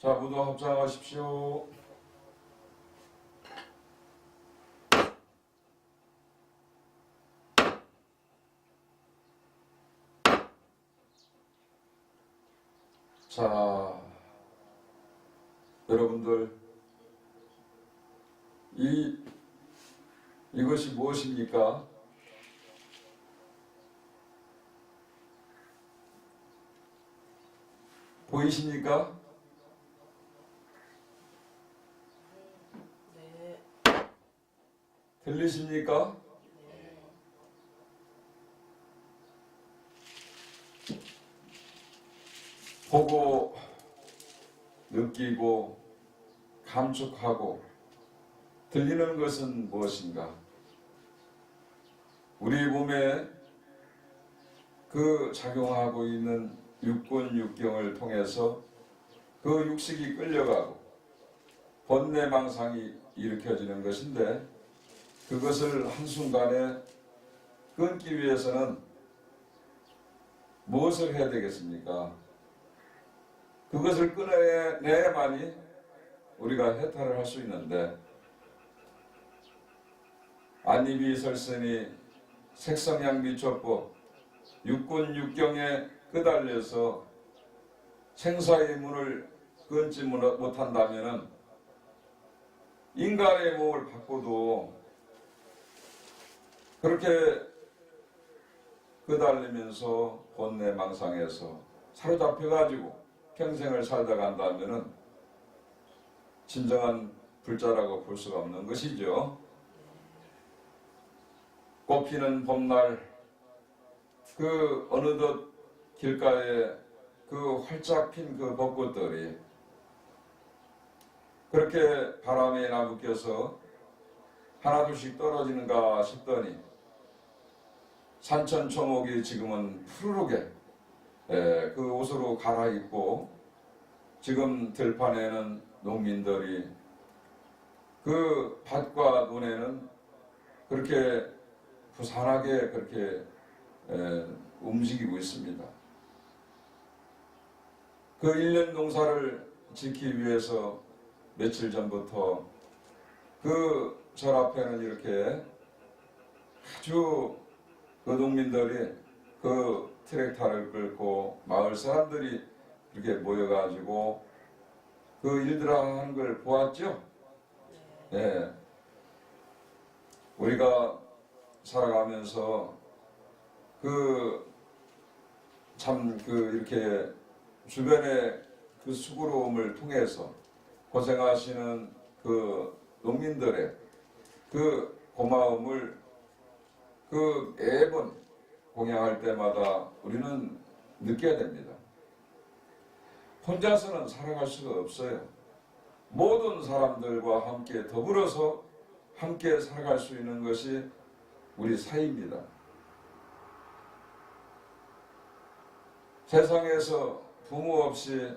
자, 모두 합장하십시오. 자, 여러분들, 이것이 무엇입니까? 보이십니까? 네. 들리십니까? 네. 보고, 느끼고, 감축하고, 들리는 것은 무엇인가? 우리 몸에 그 작용하고 있는 육군, 육경을 통해서 그 육식이 끌려가고 번뇌망상이 일으켜지는 것인데, 그것을 한순간에 끊기 위해서는 무엇을 해야 되겠습니까? 그것을 끊어내야만이 우리가 해탈을 할 수 있는데, 안입이 설선이 색성양미초법 육군 육경에 끄달려서 생사의 문을 끊지 못한다면 인간의 몸을 바꿔도 그렇게 끄달리면서 번뇌망상에서 사로잡혀가지고 평생을 살다 간다면 진정한 불자라고 볼 수가 없는 것이죠. 꽃피는 봄날 그 어느덧 길가에 그 활짝 핀 그 벚꽃들이 그렇게 바람에 나부껴서 하나둘씩 떨어지는가 싶더니 산천초목이 지금은 푸르르게 그 옷으로 갈아입고 지금 들판에는 농민들이 그 밭과 논에는 그렇게 부산하게 그렇게 움직이고 있습니다. 그 1년 농사를 짓기 위해서 며칠 전부터 그 절 앞에는 이렇게 아주 그 농민들이 그 트랙터를 끌고 마을 사람들이 이렇게 모여가지고 그 일들 하는 걸 보았죠? 네. 우리가 살아가면서 이렇게 주변의 그 수고로움을 통해서 고생하시는 그 농민들의 그 고마움을 그 매번 공양할 때마다 우리는 느껴야 됩니다. 혼자서는 살아갈 수가 없어요. 모든 사람들과 함께 더불어서 함께 살아갈 수 있는 것이 우리 사이입니다. 세상에서 부모 없이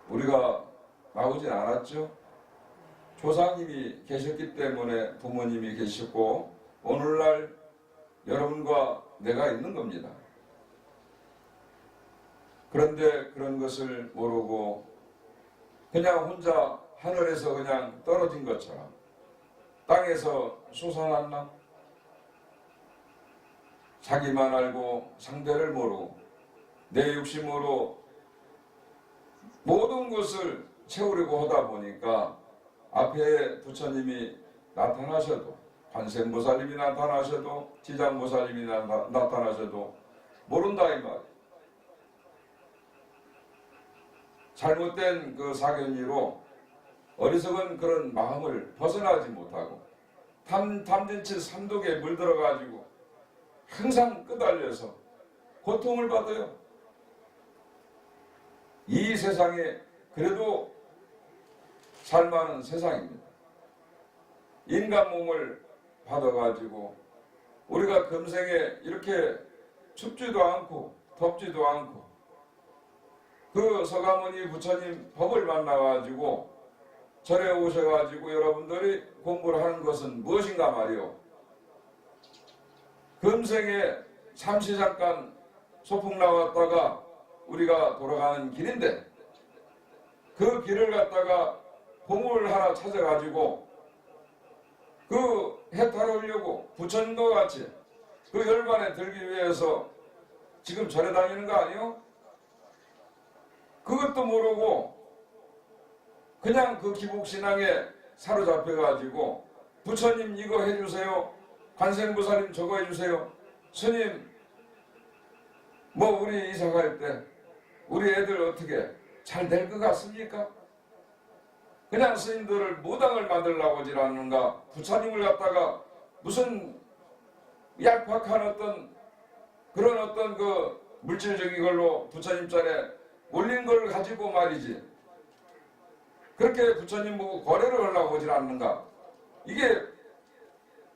우리가 나오진 않았죠. 조상님이 계셨기 때문에 부모님이 계시고 오늘날 여러분과 내가 있는 겁니다. 그런데 그런 것을 모르고 그냥 혼자 하늘에서 그냥 떨어진 것처럼 땅에서 솟아났나? 자기만 알고 상대를 모르고 내 욕심으로 모든 것을 채우려고 하다 보니까 앞에 부처님이 나타나셔도 관세음보살님이 나타나셔도 지장보살님이 나타나셔도 모른다 이 말. 잘못된 그 사견이로 어리석은 그런 마음을 벗어나지 못하고 탐진치 삼독에 물들어가지고 항상 끄달려서 고통을 받아요. 이 세상에 그래도 살만한 세상입니다. 인간 몸을 받아가지고 우리가 금생에 이렇게 춥지도 않고 덥지도 않고 그 서가모니 부처님 법을 만나가지고 절에 오셔가지고 여러분들이 공부를 하는 것은 무엇인가 말이요. 금생에 잠시 잠깐 소풍 나왔다가 우리가 돌아가는 길인데 그 길을 갖다가 보물 하나 찾아가지고 그 해탈하려고 부처님과 같이 그 열반에 들기 위해서 지금 절에 다니는 거 아니요? 그것도 모르고 그냥 그 기복신앙에 사로잡혀가지고 부처님 이거 해주세요, 관세음보살님 저거 해주세요, 스님 뭐 우리 이사 갈 때 우리 애들 어떻게 잘 될 것 같습니까? 그냥 스님들을 무당을 만들려고 하지 않는가? 부처님을 갖다가 무슨 얄팍한 어떤 그런 어떤 그 물질적인 걸로 부처님 자리에 올린 걸 가지고 말이지, 그렇게 부처님 보고 거래를 하려고 하지 않는가? 이게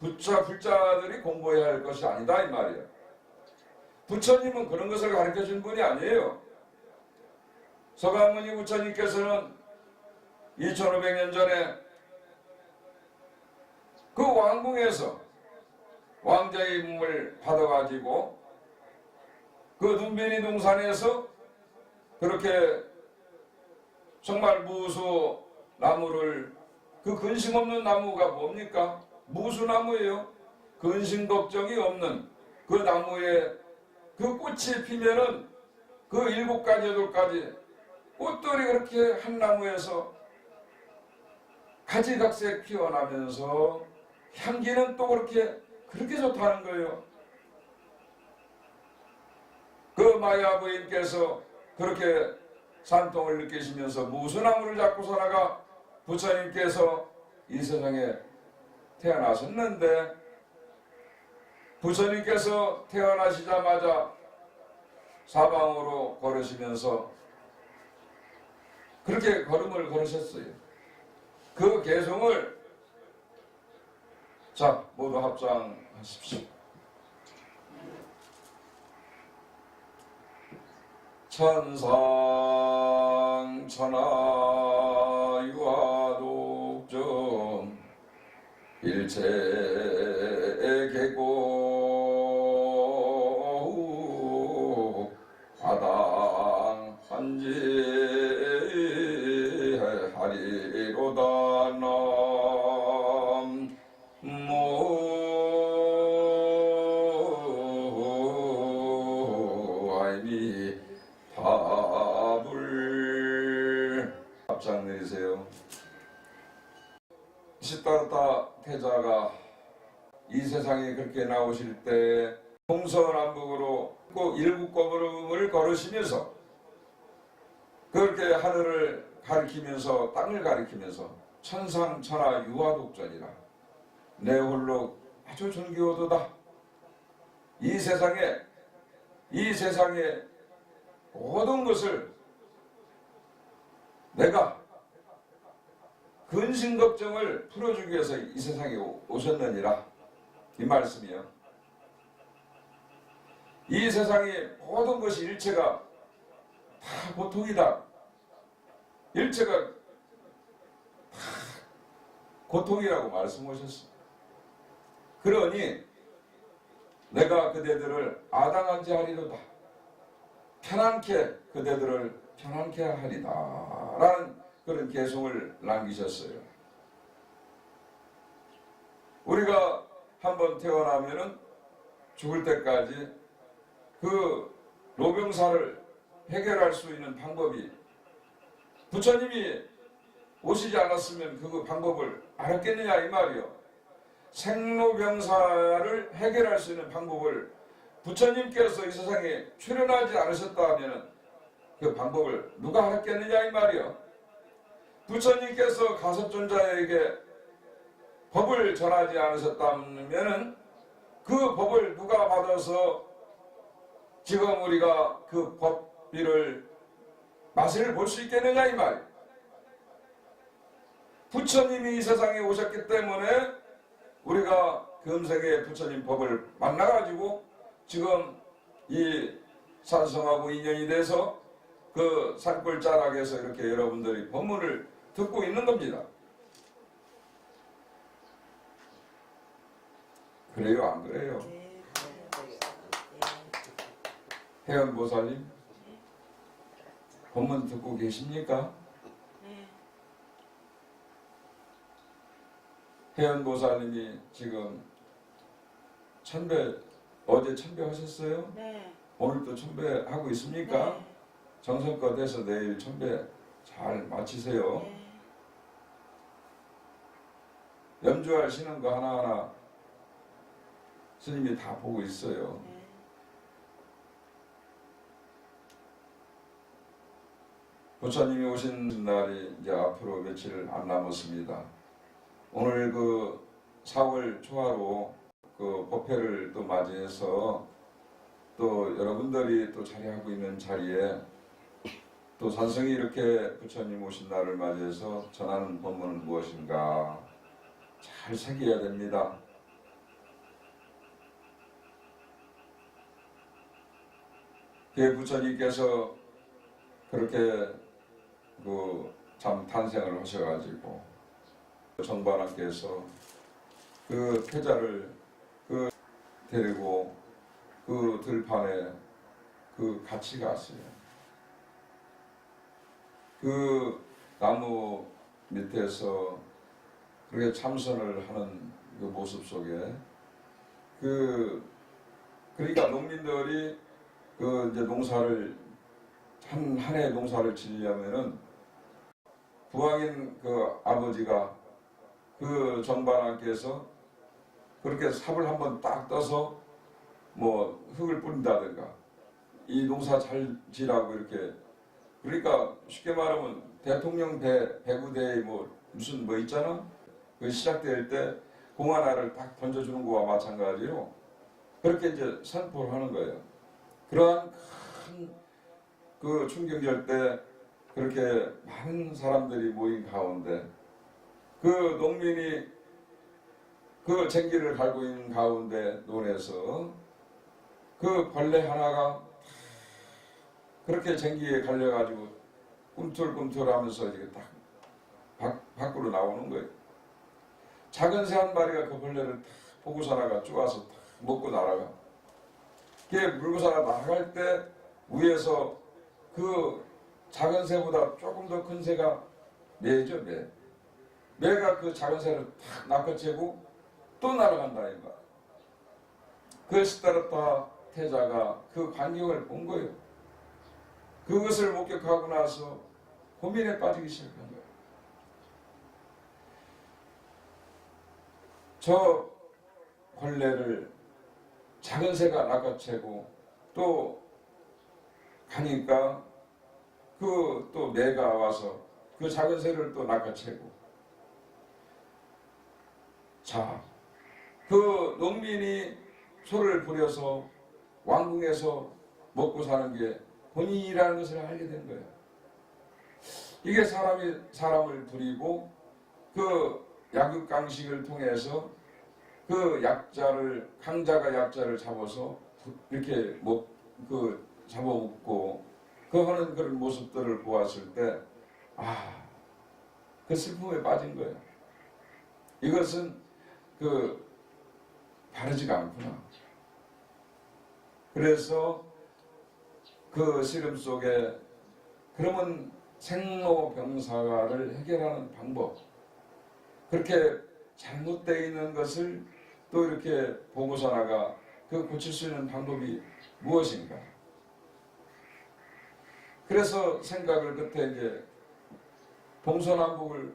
불자들이 공부해야 할 것이 아니다 이 말이에요. 부처님은 그런 것을 가르쳐 준 분이 아니에요. 서가모니 부처님께서는 2500년 전에 그 왕궁에서 왕자의 몸을 받아가지고 그 눈베니 동산에서 그렇게 정말 무수 나무를, 그 근심 없는 나무가 뭡니까? 무수나무예요. 근심 걱정이 없는 그 나무에 그 꽃이 피면은 그 7가지 8가지 꽃들이 그렇게 한 나무에서 가지각색 피어나면서 향기는 또 그렇게 좋다는 거예요. 그 마야 부인께서 그렇게 산통을 느끼시면서 무수나무를 잡고서 나가 부처님께서 이 세상에 태어나셨는데, 부처님께서 태어나시자마자 사방으로 걸으시면서 그렇게 걸음을 걸으셨어요. 그 개성을 자 모두 합장하십시오. 천상 천하 유화독점 일체 계고 아당 한지 하리로다 남모 아이미 밥을 합장 내리세요. 시다르타 태자가 이 세상에 그렇게 나오실 때 동서남북으로 꼭 7걸음을 걸으시면서 그렇게 하늘을 가리키면서 땅을 가리키면서 천상천하 유화독전이라 내 홀로 아주 존귀하도다. 이 세상에 모든 것을 내가 근심 걱정을 풀어주기 위해서 이 세상에 오셨느니라 이 말씀이요. 이 세상의 모든 것이 일체가 다 고통이다. 일체가 다 고통이라고 말씀하셨습니다. 그러니 내가 그대들을 아당한지 하리로다. 편안케 그대들을 편안케 하리다 라는 그런 개송을 남기셨어요. 우리가 한번 태어나면은 죽을 때까지 그 노병사를 해결할 수 있는 방법이, 부처님이 오시지 않았으면 그 방법을 알았겠느냐 이 말이요. 생로병사를 해결할 수 있는 방법을 부처님께서 이 세상에 출현하지 않으셨다면 그 방법을 누가 알았겠느냐 이 말이요. 부처님께서 가섭존자에게 법을 전하지 않으셨다면 그 법을 누가 받아서 지금 우리가 그 법비를 맛을 볼 수 있겠느냐 이 말이요. 부처님이 이 세상에 오셨기 때문에 우리가 금생에 부처님 법을 만나가지고 지금 이 산성하고 인연이 돼서 그 산골 자락에서 이렇게 여러분들이 법문을 듣고 있는 겁니다. 그래요 안 그래요? 혜연보살님 법문 듣고 계십니까? 혜연보살님이 지금 천배, 어제 천배하셨어요? 네. 오늘 또 천배하고 있습니까? 네. 정성껏 해서 내일 천배 잘 마치세요. 네. 염주하시는 거 하나하나 스님이 다 보고 있어요. 네. 부처님이 오신 날이 이제 앞으로 며칠 안 남았습니다. 오늘 그 4월 초하로 그 법회를 또 맞이해서 또 여러분들이 또 자리하고 있는 자리에 또 산성이 이렇게 부처님 오신 날을 맞이해서 전하는 법문은 무엇인가 잘 새겨야 됩니다. 그 부처님께서 그렇게 참 탄생을 하셔가지고 정반왕께서 그 태자를 데리고 그 들판에 같이 갔어요. 그 나무 밑에서 그렇게 참선을 하는 그 모습 속에 그러니까 농민들이 이제 농사를 한 해 농사를 지으려면은 부왕인 그 아버지가 그 정반왕께서 그렇게 삽을 한번 딱 떠서 뭐 흙을 뿌린다든가 이 농사 잘 지라고 이렇게 그러니까 쉽게 말하면 대통령 배구대회 무슨 있잖아 그 시작될 때 공 하나를 딱 던져주는 거와 마찬가지로 그렇게 이제 선포를 하는 거예요. 그러한 큰 그 충경절 때 그렇게 많은 사람들이 모인 가운데 그 농민이 그 쟁기를 갈고 있는 가운데 논에서 그 벌레 하나가 그렇게 쟁기에 갈려가지고 꿈틀꿈틀하면서 이렇게 딱 밖으로 나오는 거예요. 작은 새 한 마리가 그 벌레를 딱 보고서나가 쪼아서 딱 먹고 날아가. 그게 물고사가 나갈 때 위에서 그 작은 새보다 조금 더 큰 새가 매죠, 매. 매가 그 작은 새를 탁 낚아채고 또 날아간다 이거. 그 시다르타 태자가 그 광경을 본 거예요. 그것을 목격하고 나서 고민에 빠지기 시작한 거예요. 저 벌레를 작은 새가 낚아채고 또 가니까 또 매가 와서 그 작은 새를 또 낚아채고 자, 그 농민이 소를 부려서 왕궁에서 먹고 사는 게 본인이라는 것을 알게 된 거예요. 이게 사람이 사람을 부리고 그 약육강식을 통해서 그 약자를 강자가 약자를 잡아서 이렇게 잡아먹고 그 하는 그런 모습들을 보았을 때 그 슬픔에 빠진 거예요. 이것은 바르지가 않구나. 그래서 그 시름 속에 그러면 생로병사를 해결하는 방법 그렇게 잘못되어 있는 것을 또 이렇게 보고서나가 고칠 수 있는 방법이 무엇인가. 그래서 생각을 끝에 이제 동서남북을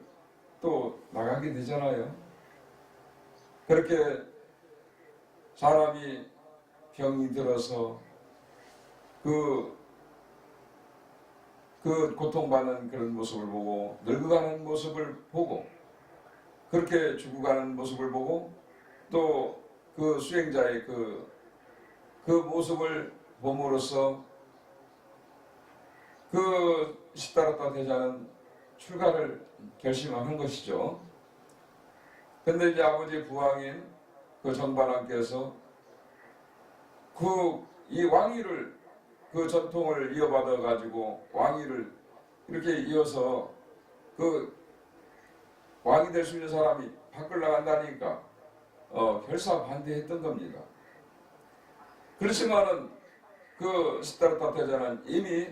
또 나가게 되잖아요. 그렇게 사람이 병이 들어서 그 고통받는 그런 모습을 보고 늙어가는 모습을 보고 그렇게 죽어가는 모습을 보고 또 그 수행자의 그 모습을 봄으로써 그 시다르타 태자는 출가를 결심하는 것이죠. 근데 이제 아버지 부왕인 그 정반왕께서 이 왕위를 그 전통을 이어받아 가지고 왕위를 이렇게 이어서 그 왕이 될 수 있는 사람이 밖을 나간다니까 결사 반대했던 겁니다. 그렇지만은 그 시다르타 태자는 이미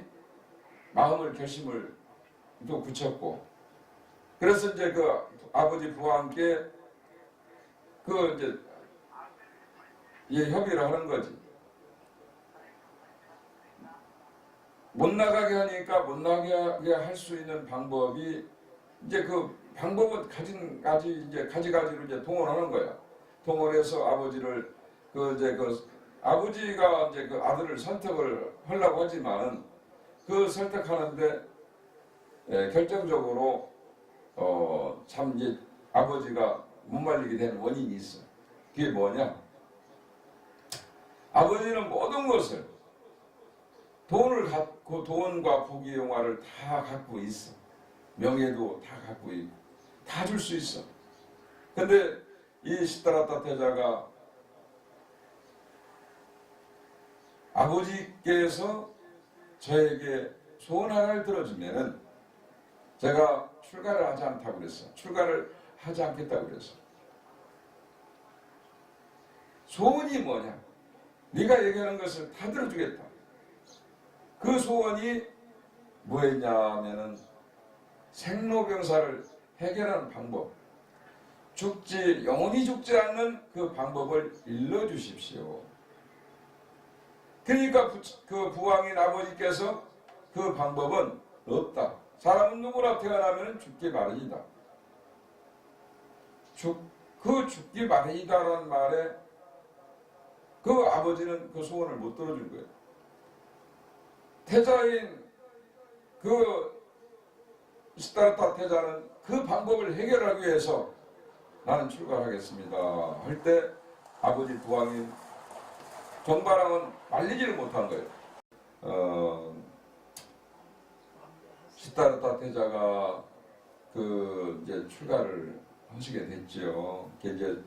결심을 또 굳혔고 그래서 이제 그 아버지 부왕께 그 이제 협의를 하는 거지. 못 나가게 하니까 못 나가게 할 수 있는 방법이 이제 그 방법은 가지가지로 이제 동원하는 거야. 동원해서 아버지를 아버지가 이제 그 아들을 선택을 하려고 하지만 그 설득하는데 결정적으로 참 이제 아버지가 못 말리게 된 원인이 있어. 그게 뭐냐? 아버지는 모든 것을 돈을 갖고 돈과 부귀 영화를 다 갖고 있어. 명예도 다 갖고 있고 다 줄 수 있어. 근데 이 시다라타 태자가 아버지께서 저에게 소원 하나를 들어주면은 제가 출가를 하지 않다고 그랬어. 출가를 하지 않겠다고 그랬어. 소원이 뭐냐? 네가 얘기하는 것을 다 들어주겠다. 그 소원이 뭐였냐면은 생로병사를 해결하는 방법, 영원히 죽지 않는 그 방법을 일러주십시오. 그러니까 그 부왕인 아버지께서 그 방법은 없다. 사람은 누구나 태어나면 죽기 마련이다. 그 죽기 마련이다라는 말에 그 아버지는 그 소원을 못 들어준 거예요. 태자인 그 시다라타 태자는 그 방법을 해결하기 위해서 나는 출가하겠습니다 할 때 아버지 부왕인 정바람은 말리지를 못한 거예요. 시다라타 태자가 이제 출가를 하시게 됐죠. 이제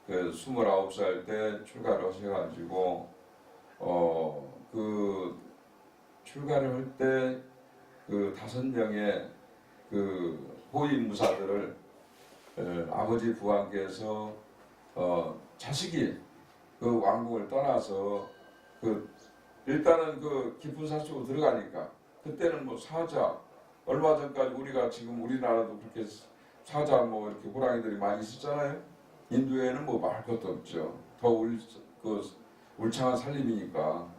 29살 때 출가를 하셔가지고 출가를 할 때 5명의 호위 무사들을 아버지 부왕께서 자식이 그 왕궁을 떠나서 일단은 깊은 산 속으로 들어가니까 그때는 뭐 사자, 얼마 전까지 우리가 지금 우리나라도 그렇게 사자 이렇게 호랑이들이 많이 있었잖아요. 인도에는 뭐 말할 것도 없죠. 더 울창한 살림이니까.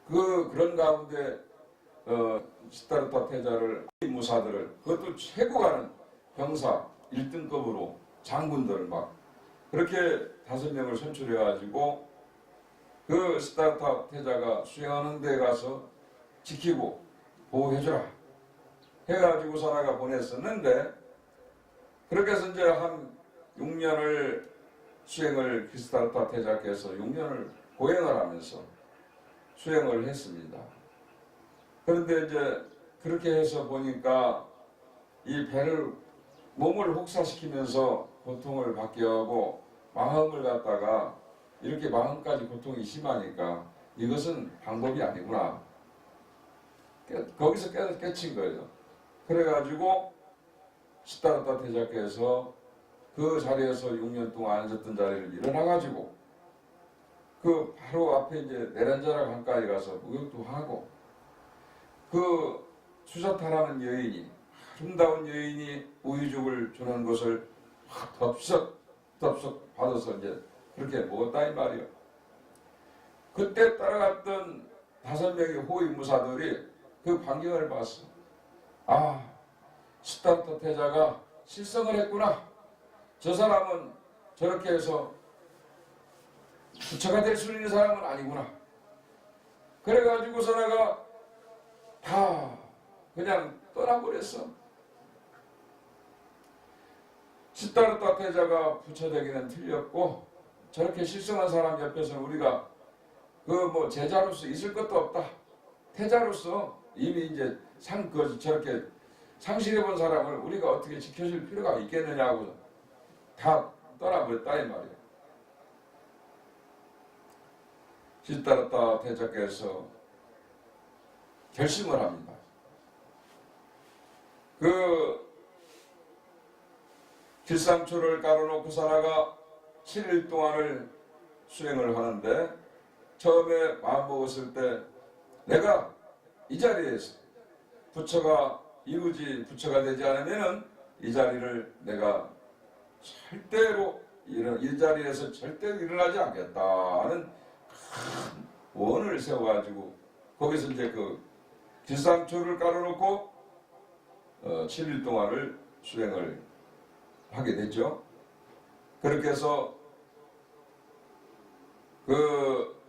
그런 가운데 시다라타 태자를 무사들을 그것도 최고 가는 병사 1등급으로 장군들을 그렇게 5명을 선출해가지고 그 시다라타 태자가 수행하는 데 가서 지키고 보호해주라 해가지고 사나가 보냈었는데 그렇게 해서 이제 한 6년을 수행을 시다라타 태자께서 6년을 고행을 하면서 수행을 했습니다. 그런데 이제 그렇게 해서 보니까 이 몸을 혹사시키면서 고통을 받게 하고 마음을 갖다가 이렇게 마음까지 고통이 심하니까 이것은 방법이 아니구나. 거기서 깨친 거예요. 그래가지고 시다라타 태자께서 그 자리에서 6년 동안 앉았던 자리를 일어나가지고 바로 앞에 이제 내란자라 강가에 가서 목욕도 하고 수자타라는 여인이 아름다운 여인이 우유죽을 주는 것을 덥석 받아서 이제 그렇게 먹었다 이 말이요. 그때 따라갔던 5명의 호위 무사들이 그 광경을 봤어. 아, 시다라타 태자가 실성을 했구나. 저 사람은 저렇게 해서 부처가 될 수 있는 사람은 아니구나. 그래가지고서 내가 다 그냥 떠나버렸어. 시다라타 태자가 부처되기는 틀렸고 저렇게 실성한 사람 옆에서는 우리가 제자로서 있을 것도 없다. 태자로서 이미 이제 저렇게 상실해본 사람을 우리가 어떻게 지켜줄 필요가 있겠느냐고 다 떠나버렸다 이 말이에요. 시다라타 태자께서 결심을 합니다. 길상초를 깔아놓고 사나가 7일 동안을 수행을 하는데 처음에 마음먹었을 때 내가 이 자리에서 부처가 되지 않으면은 이 자리를 내가 절대로 이 자리에서 절대 일어나지 않겠다는 큰 원을 세워가지고 거기서 이제 그 길상초를 깔아놓고 7일 동안을 수행을 하게 됐죠. 그렇게 해서 그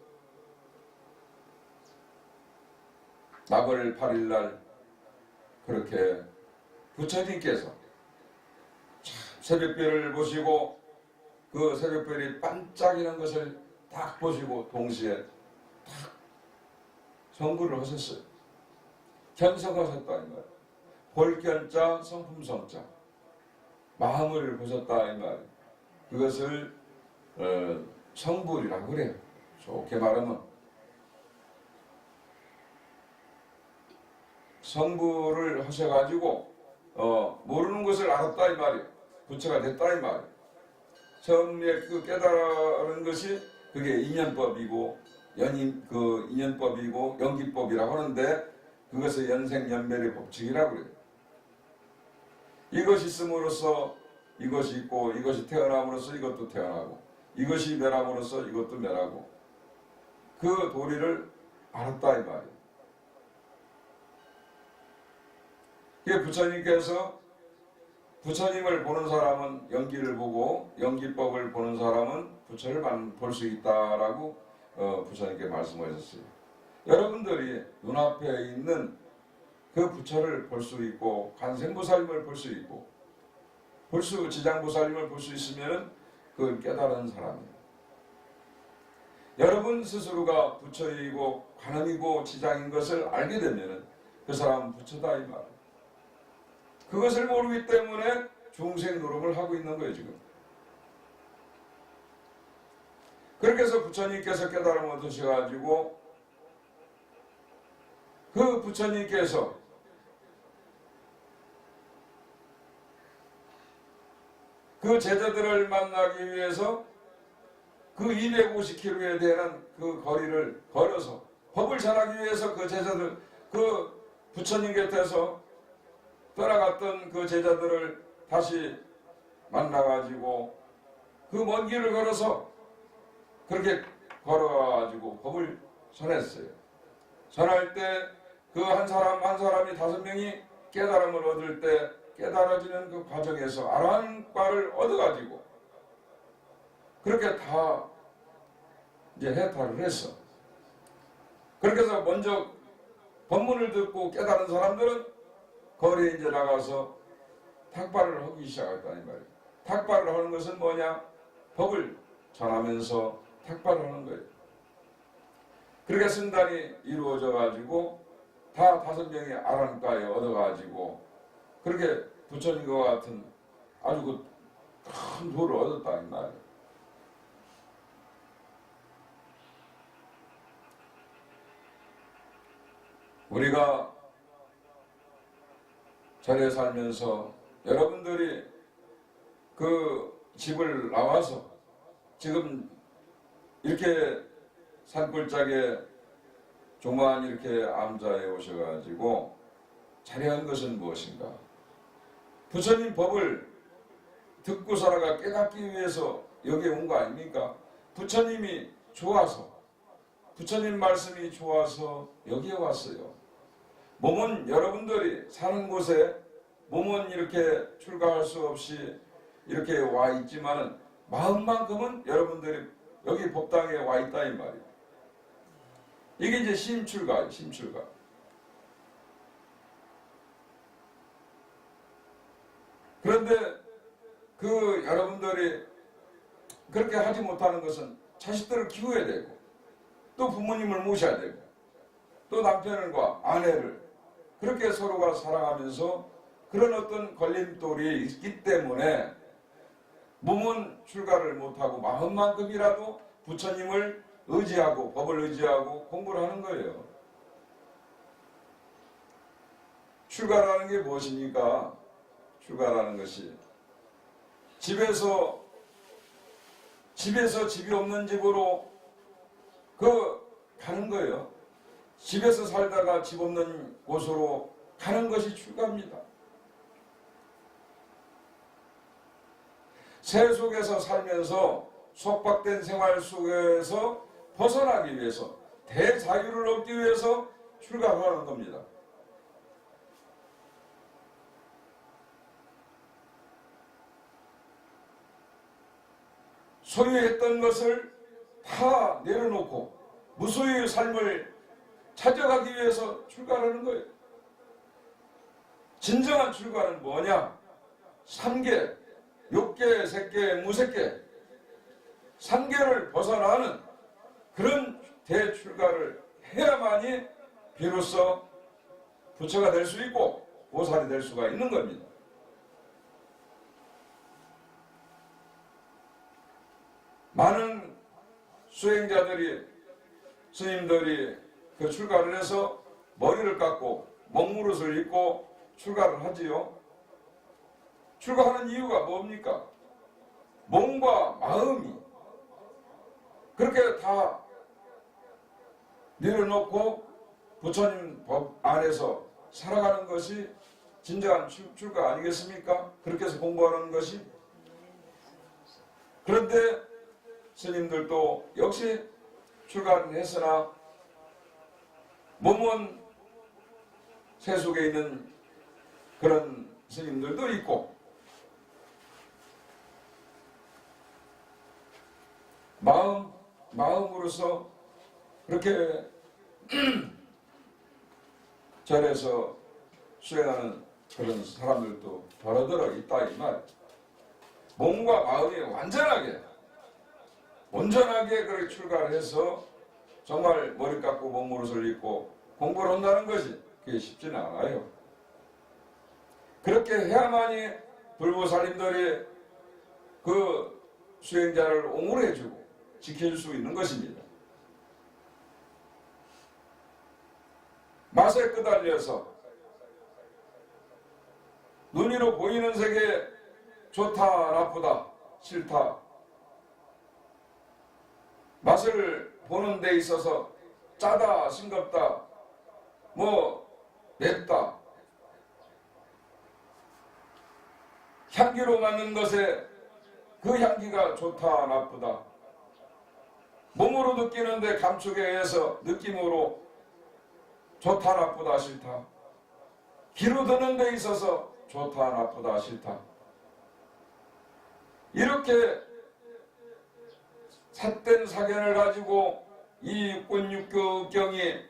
나벌 8일날 그렇게 부처님께서 새벽별을 보시고 그 새벽별이 반짝이는 것을 딱 보시고 동시에 딱 성구를 하셨어요. 견성하셨다 이 말. 볼견자 성품성자 마음을 보셨다 이 말. 그것을 성불이라고 그래요. 좋게 말하면 성불을 하셔가지고 모르는 것을 알았다 이 말이에요. 부처가 됐다 이 말이에요. 처음에 그 깨달은 것이 그게 인연법이고 그 인연법이고 연기법이라고 하는데 그것을 연생연멸의 법칙이라고 그래요. 이것이 있음으로써 이것이 있고 이것이 태어남으로써 이것도 태어나고 이것이 멸함으로써 이것도 멸하고 그 도리를 알았다 이 말이에요. 이게 부처님께서 부처님을 보는 사람은 연기를 보고 연기법을 보는 사람은 부처를 볼 수 있다라고 부처님께 말씀하셨어요. 여러분들이 눈앞에 있는 그 부처를 볼 수 있고 관세음보살님을 볼 수 있고 지장보살님을 볼 수 있으면 그걸 깨달은 사람이에요. 여러분 스스로가 부처이고 관음이고 지장인 것을 알게 되면 그 사람은 부처다 이 말이에요. 그것을 모르기 때문에 중생 노름을 하고 있는 거예요 지금. 그렇게 해서 부처님께서 깨달음을 얻으셔가지고 그 부처님께서 그 제자들을 만나기 위해서 그 250km에 대한 그 거리를 걸어서 법을 전하기 위해서 그 제자들 그 부처님 곁에서 떠나갔던 그 제자들을 다시 만나가지고 그 먼 길을 걸어서 그렇게 걸어가지고 법을 전했어요. 전할 때 그 한 사람 한 사람이 5명이 깨달음을 얻을 때 깨달아지는 그 과정에서 아라한과를 얻어가지고 그렇게 다 이제 해탈을 했어. 그렇게 해서 먼저 법문을 듣고 깨달은 사람들은 거리에 이제 나가서 탁발을 하기 시작했다 이 말이에요. 탁발을 하는 것은 뭐냐? 법을 전하면서 탁발을 하는 거예요. 그렇게 승단이 이루어져 가지고 다 5명이 아란가에 얻어가지고 그렇게 부처님과 같은 아주 큰 도를 얻었다 이 말이에요. 우리가 절에 살면서 여러분들이 그 집을 나와서 지금 이렇게 산골짜기에 조만 이렇게 암자에 오셔가지고 자리한 것은 무엇인가? 부처님 법을 듣고 살아가 깨닫기 위해서 여기에 온 거 아닙니까? 부처님이 좋아서 부처님 말씀이 좋아서 여기에 왔어요. 몸은 여러분들이 사는 곳에 몸은 이렇게 출가할 수 없이 이렇게 와 있지만은 마음만큼은 여러분들이 여기 법당에 와 있다 이 말이에요. 이게 이제 심출가예요. 심출가. 그런데 그 여러분들이 그렇게 하지 못하는 것은 자식들을 키워야 되고 또 부모님을 모셔야 되고 또 남편과 아내를 그렇게 서로가 사랑하면서 그런 어떤 걸림돌이 있기 때문에 몸은 출가를 못하고 마음만큼이라도 부처님을 의지하고 법을 의지하고 공부를 하는 거예요. 출가라는 게 무엇입니까? 출가라는 것이 집에서 집이 없는 집으로 가는 거예요. 집에서 살다가 집 없는 곳으로 가는 것이 출가입니다. 세속에서 살면서 속박된 생활 속에서 벗어나기 위해서, 대자유를 얻기 위해서 출가하는 겁니다. 소유했던 것을 다 내려놓고 무소유의 삶을 찾아가기 위해서 출가하는 거예요. 진정한 출가는 뭐냐? 3계, 욕계, 색계, 무색계, 3계를 벗어나는 그런 대출가를 해야만이 비로소 부처가 될 수 있고 보살이 될 수가 있는 겁니다. 많은 수행자들이, 스님들이 그 출가를 해서 머리를 깎고 먹무릇을 입고 출가를 하지요. 출가하는 이유가 뭡니까? 몸과 마음이 그렇게 다 내려놓고 부처님 법 안에서 살아가는 것이 진정한 출가 아니겠습니까? 그렇게 해서 공부하는 것이. 그런데 스님들도 역시 출가는 했으나 몸은 세속에 있는 그런 스님들도 있고 마음으로서 그렇게 절에서 수행하는 그런 사람들도 더러더러 있다 이 말. 몸과 마음이 온전하게 그렇게 출가를 해서 정말 머리 깎고 몸무릇을 입고 공부를 한다는 것이 그게 쉽지는 않아요. 그렇게 해야만이 불보살님들이 그 수행자를 옹호해주고 지켜줄 수 있는 것입니다. 맛에 끄달려서 눈으로 보이는 세계 좋다, 나쁘다, 싫다, 맛을 보는 데 있어서 짜다, 싱겁다, 맵다, 향기로 맡는 것에 그 향기가 좋다, 나쁘다, 몸으로 느끼는데 감촉에 의해서 느낌으로 좋다, 나쁘다, 싫다, 귀로 듣는 데 있어서 좋다, 나쁘다, 싫다, 이렇게 삿된 사견을 가지고 이 육군 육경이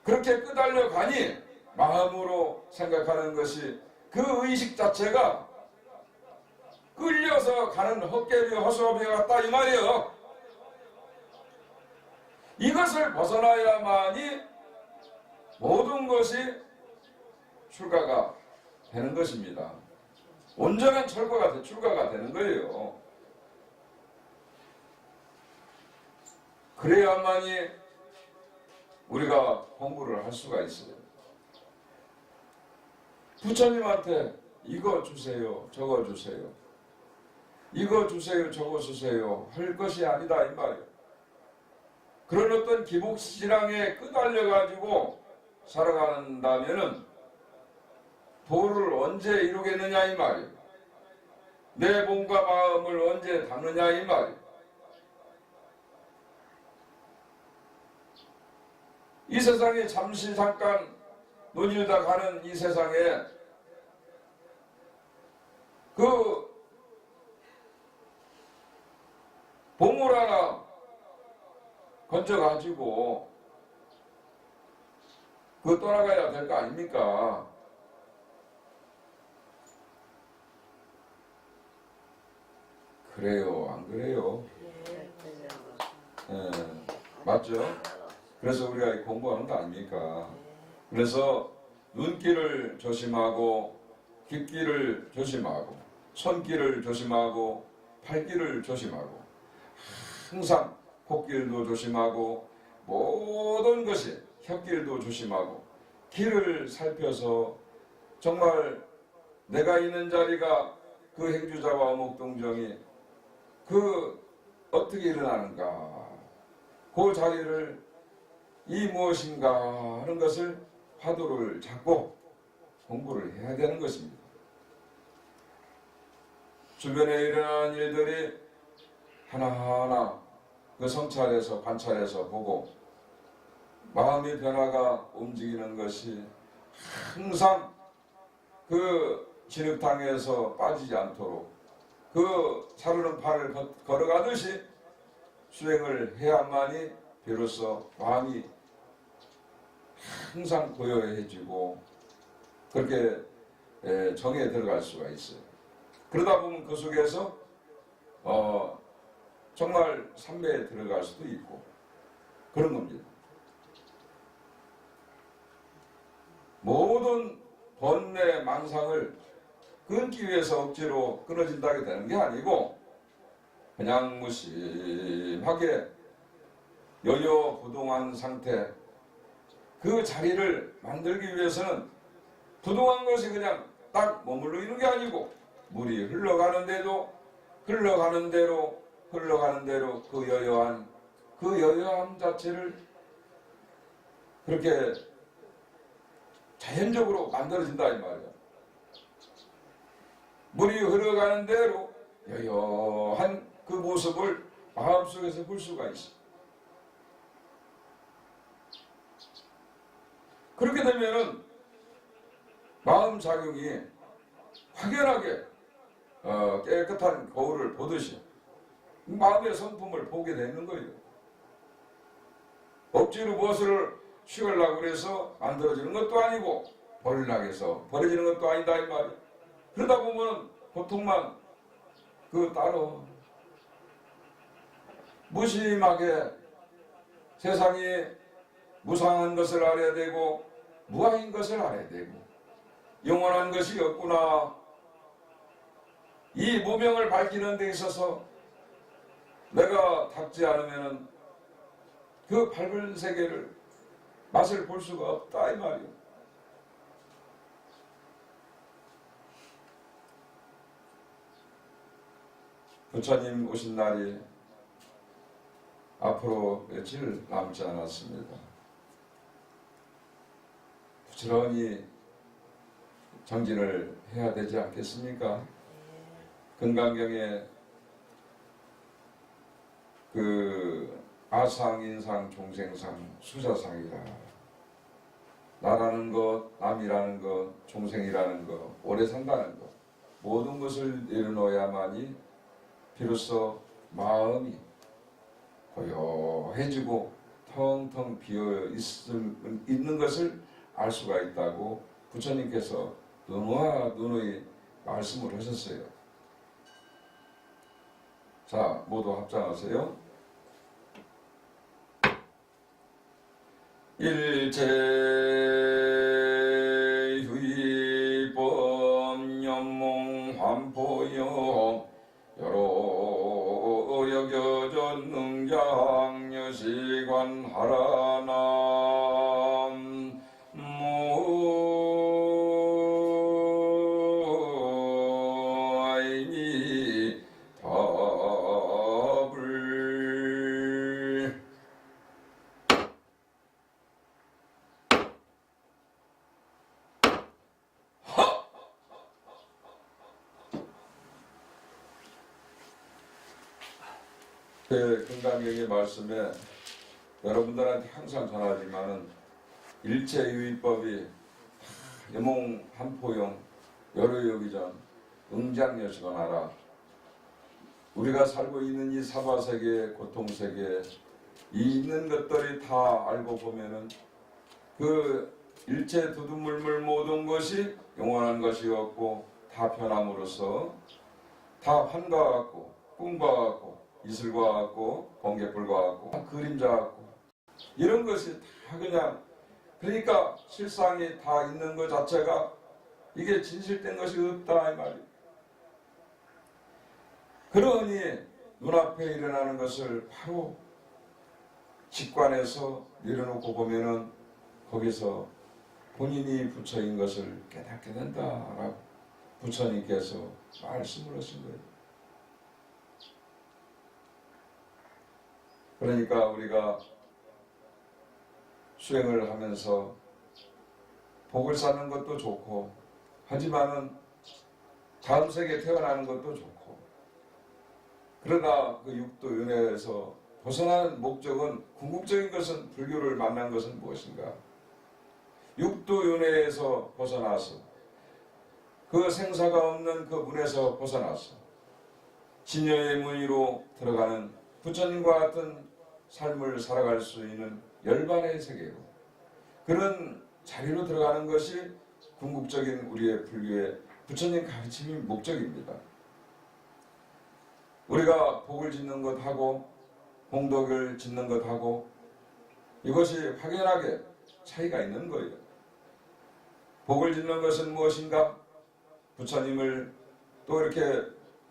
그렇게 끄달려 가니 마음으로 생각하는 것이 그 의식 자체가 끌려서 가는 헛개비 허수아비 같다 이 말이에요. 이것을 벗어나야만이 모든 것이 출가가 되는 것입니다. 온전한 출가가 되는 거예요. 그래야만이 우리가 공부를 할 수가 있어요. 부처님한테 이거 주세요, 저거 주세요, 이거 주세요, 저거 주세요 할 것이 아니다 이 말이에요. 그런 어떤 기복신앙에 끄달려가지고 살아간다면은 도를 언제 이루겠느냐 이 말이에요. 내 몸과 마음을 언제 담느냐 이 말이에요. 이 세상에 잠깐 눈이다 가는 이 세상에 그 보물 하나 건져가지고 그 떠나가야 될 거 아닙니까? 그래요, 안 그래요? 맞죠? 그래서 우리가 공부하는 거 아닙니까? 그래서 눈길을 조심하고 귓길을 조심하고 손길을 조심하고 팔길을 조심하고 항상 콧길도 조심하고 모든 것이 혓길도 조심하고 길을 살펴서 정말 내가 있는 자리가 그 행주자와 어묵동정이 그 어떻게 일어나는가, 그 자리를 이 무엇인가 하는 것을 화두를 잡고 공부를 해야 되는 것입니다. 주변에 일어나는 일들이 하나하나 그 성찰해서 관찰해서 보고 마음의 변화가 움직이는 것이 항상 그 진흙탕에서 빠지지 않도록 그 사르는 판을 걸어가듯이 수행을 해야만이 비로소 마음이 항상 고요해지고 그렇게 정에 들어갈 수가 있어요. 그러다 보면 그 속에서 정말 삼매에 들어갈 수도 있고 그런 겁니다. 모든 번뇌 망상을 끊기 위해서 억지로 끊어진다게 되는 게 아니고 그냥 무심하게 여여부동한 상태 그 자리를 만들기 위해서는 부동한 것이 그냥 딱 머물러 있는 게 아니고 물이 흘러가는 대로 그 여여함 자체를 그렇게 자연적으로 만들어진다 이 말이야. 물이 흘러가는 대로 여여한 그 모습을 마음속에서 볼 수가 있어. 그렇게 되면은 마음작용이 확연하게 깨끗한 거울을 보듯이 마음의 성품을 보게 되는 거예요. 억지로 무엇을 쉬우려고 그래서 만들어지는 것도 아니고 버리려고 해서 버려지는 것도 아니다 이 말이에요. 그러다 보면 고통만 따로 무심하게 세상이 무상한 것을 알아야 되고 무아인 것을 알아야 되고 영원한 것이 없구나. 이 무명을 밝히는 데 있어서 내가 닦지 않으면 그 밝은 세계를 맛을 볼 수가 없다 이 말이에요. 부처님 오신 날이 앞으로 며칠 남지 않았습니다. 부지런히 정진을 해야 되지 않겠습니까? 금강경에 아상, 인상, 종생상, 수자상이라 나라는 것, 남이라는 것, 종생이라는 것, 오래 산다는 것 모든 것을 내려놓아야만이 비로소 마음이 고요해지고 텅텅 비어 있는 것을 알 수가 있다고 부처님께서 누누이 말씀을 하셨어요. 자, 모두 합장하세요. 일체유의법 연몽 환포영 여러 여겨전 능장여시관 하라남 무아이니 답을 금강경의 말씀에 여러분들한테 항상 전하지만은 일체유의법이 여몽 한포용 여러여기전 응장여시관하라. 우리가 살고 있는 이 사바세계 고통세계 이 있는 것들이 다 알고 보면은 그 일체 두두물물 모든 것이 영원한 것이 없고 다 변함으로써 다 환과 같고 꿈과 같고 이슬과 같고 번개불과 같고 그림자 같고 이런 것이 다 그냥 그러니까 실상이 다 있는 것 자체가 이게 진실된 것이 없다 이 말이에요. 그러니 눈앞에 일어나는 것을 바로 직관해서 내려놓고 보면은 거기서 본인이 부처인 것을 깨닫게 된다라고 부처님께서 말씀을 하신 거예요. 그러니까 우리가 수행을 하면서 복을 쌓는 것도 좋고 하지만은 다음 세계에 태어나는 것도 좋고 그러나 그 육도윤회에서 벗어나는 목적은 궁극적인 것은 불교를 만난 것은 무엇인가? 육도윤회에서 벗어나서 그 생사가 없는 그 문에서 벗어나서 진여의 문의로 들어가는 부처님과 같은 삶을 살아갈 수 있는 열반의 세계로 그런 자리로 들어가는 것이 궁극적인 우리의 불교의 부처님 가르침이 목적입니다. 우리가 복을 짓는 것하고 공덕을 짓는 것하고 이것이 확연하게 차이가 있는 거예요. 복을 짓는 것은 무엇인가? 부처님을 또 이렇게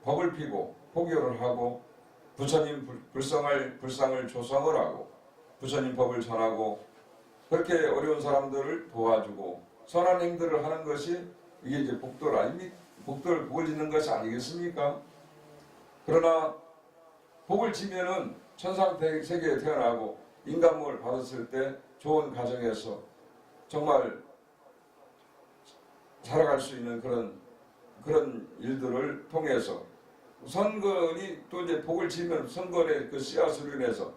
법을 피고 포교를 하고 부처님 불상을 조성을 하고 부처님 법을 전하고 그렇게 어려운 사람들을 도와주고 선한 행들을 하는 것이 이게 이제 복들 아닙니까? 복을 짓는 것이 아니겠습니까? 그러나 복을 지면은 천상 세계에 태어나고 인간목을 받았을 때 좋은 가정에서 정말 살아갈 수 있는 그런 일들을 통해서 선건이 또 이제 복을 지면 선건의 그 씨앗으로 인해서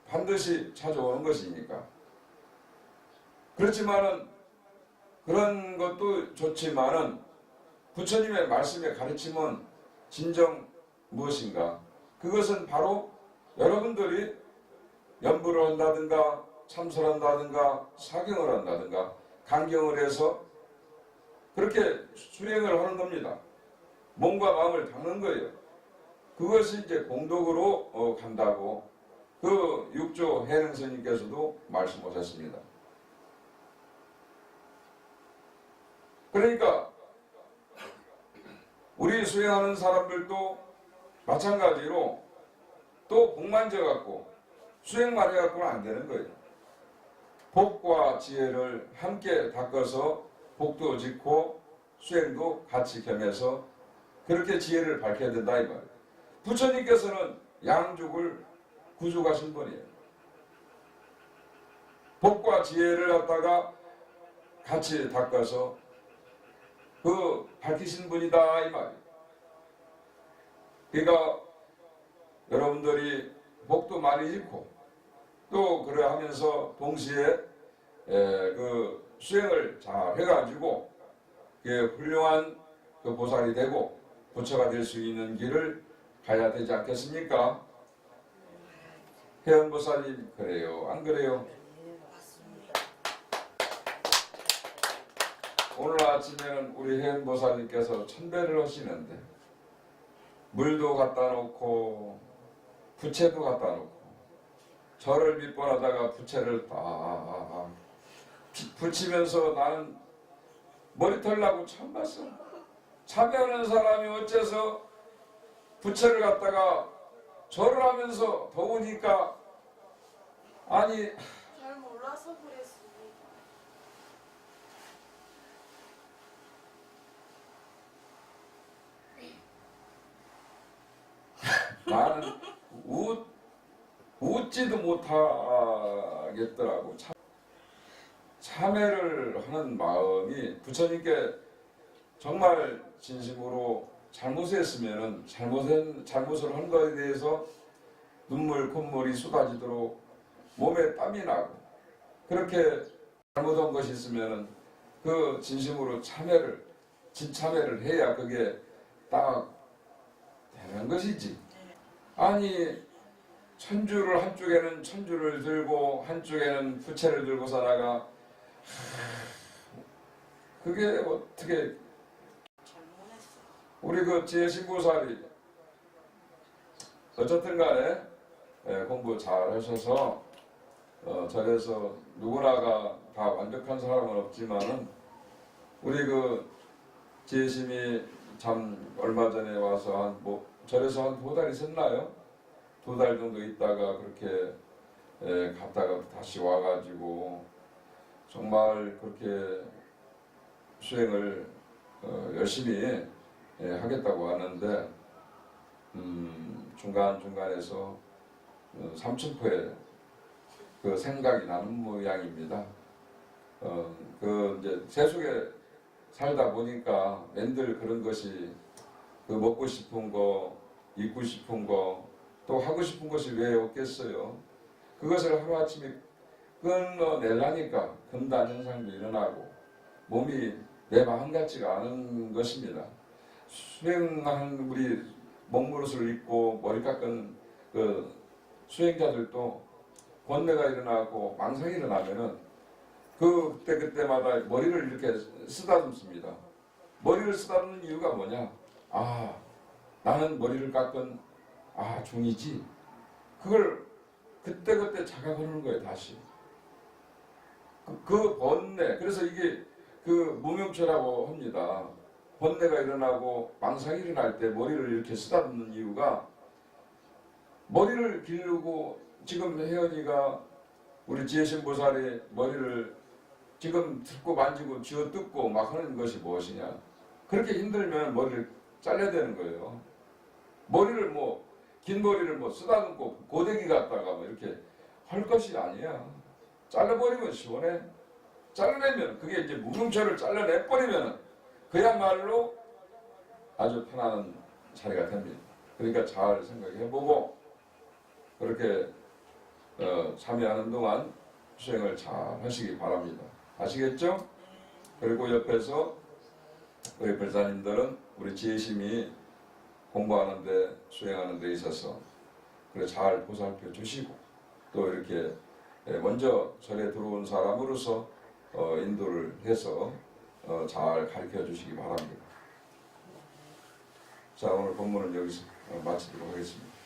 반드시 찾아오는 것이니까. 그렇지만은 그런 것도 좋지만은 부처님의 말씀의 가르침은 진정 무엇인가? 그것은 바로 여러분들이 연부를 한다든가 참선한다든가 사경을 한다든가 강경을 해서 그렇게 수행을 하는 겁니다. 몸과 마음을 닦는 거예요. 그것이 이제 공덕으로 간다고 그 육조 해능스님께서도 말씀하셨습니다. 그러니까 우리 수행하는 사람들도 마찬가지로 또 복만 져갖고 수행만 해갖고는 안 되는 거예요. 복과 지혜를 함께 닦아서 복도 짓고 수행도 같이 겸해서 그렇게 지혜를 밝혀야 된다 이 말이에요. 부처님께서는 양죽을 구족하신 분이에요. 복과 지혜를 갖다가 같이 닦아서 그 밝히신 분이다 이 말이에요. 그러니까 여러분들이 복도 많이 짓고 또 그래 하면서 동시에 그 수행을 잘 해가지고 훌륭한 그 보살이 되고 부처가 될 수 있는 길을 가야 되지 않겠습니까? 해연보살님 그래요? 안 그래요? 오늘 아침에는 우리 해연보살님께서 천배를 하시는데 물도 갖다 놓고 부채도 갖다 놓고 절을 몇 번 하다가 부채를 딱 붙이면서 나는 머리털 나고 처음 봤어. 참여하는 사람이 어째서 부채를 갖다가 절을 하면서 더우니까 아니 잘 몰라서 그랬습니다. 나는 웃지도 못하겠더라고. 참회를 하는 마음이 부처님께 정말 진심으로 잘못했으면은 잘못을 한 것에 대해서 눈물 콧물이 쏟아지도록 몸에 땀이 나고 그렇게 잘못한 것이 있으면은 그 진심으로 진참회를 해야 그게 딱 되는 것이지. 아니 천주를 한쪽에는 천주를 들고 한쪽에는 부채를 들고 살아가 그게 어떻게 우리 그 지혜신보살이 어쨌든 간에 공부 잘 하셔서 절에서 누구나가 다 완벽한 사람은 없지만은 우리 그 지혜심이 참 얼마 전에 와서 절에서 한 2달 있었나요? 2달 정도 있다가 그렇게 갔다가 다시 와가지고 정말 그렇게 수행을 열심히 하겠다고 하는데 중간중간에서 삼천포에 그 생각이 나는 모양입니다. 그 이제 세속에 살다 보니까 맨들 그런 것이 그 먹고 싶은 거 입고 싶은 거, 또 하고 싶은 것이 왜 없겠어요? 그것을 하루아침에 끊어내려니까 금단 현상도 일어나고 몸이 내 마음 같지가 않은 것입니다. 수행하는 우리 먹물옷을 입고 머리 깎은 그 수행자들도 번뇌가 일어나고 망상이 일어나면은 그때마다 머리를 이렇게 쓰다듬습니다. 머리를 쓰다듬는 이유가 뭐냐? 아, 나는 머리를 깎은 중이지. 그걸 그때 자각하는 거예요, 다시. 그 번뇌, 그래서 이게 그 무명처라고 합니다. 번뇌가 일어나고 망상이 일어날 때 머리를 이렇게 쓰다듬는 이유가 머리를 기르고 지금 혜연이가 우리 지혜신보살의 머리를 지금 듣고 만지고 쥐어뜯고 막 하는 것이 무엇이냐. 그렇게 힘들면 머리를 잘라야 되는 거예요. 머리를 긴 머리를 쓰다듬고 고데기 갖다가 이렇게 할 것이 아니야. 잘라버리면 시원해. 잘라내면 그게 이제 무명처를 잘라내버리면 그야말로 아주 편안한 자리가 됩니다. 그러니까 잘 생각해보고 그렇게 참여하는 동안 수행을 잘 하시기 바랍니다. 아시겠죠? 그리고 옆에서 우리 별사님들은 우리 지혜심이 공부하는데 수행하는 데 있어서 그래 잘 보살펴 주시고 또 이렇게 먼저 절에 들어온 사람으로서 인도를 해서 잘 가르쳐 주시기 바랍니다. 자, 오늘 본문은 여기서 마치도록 하겠습니다.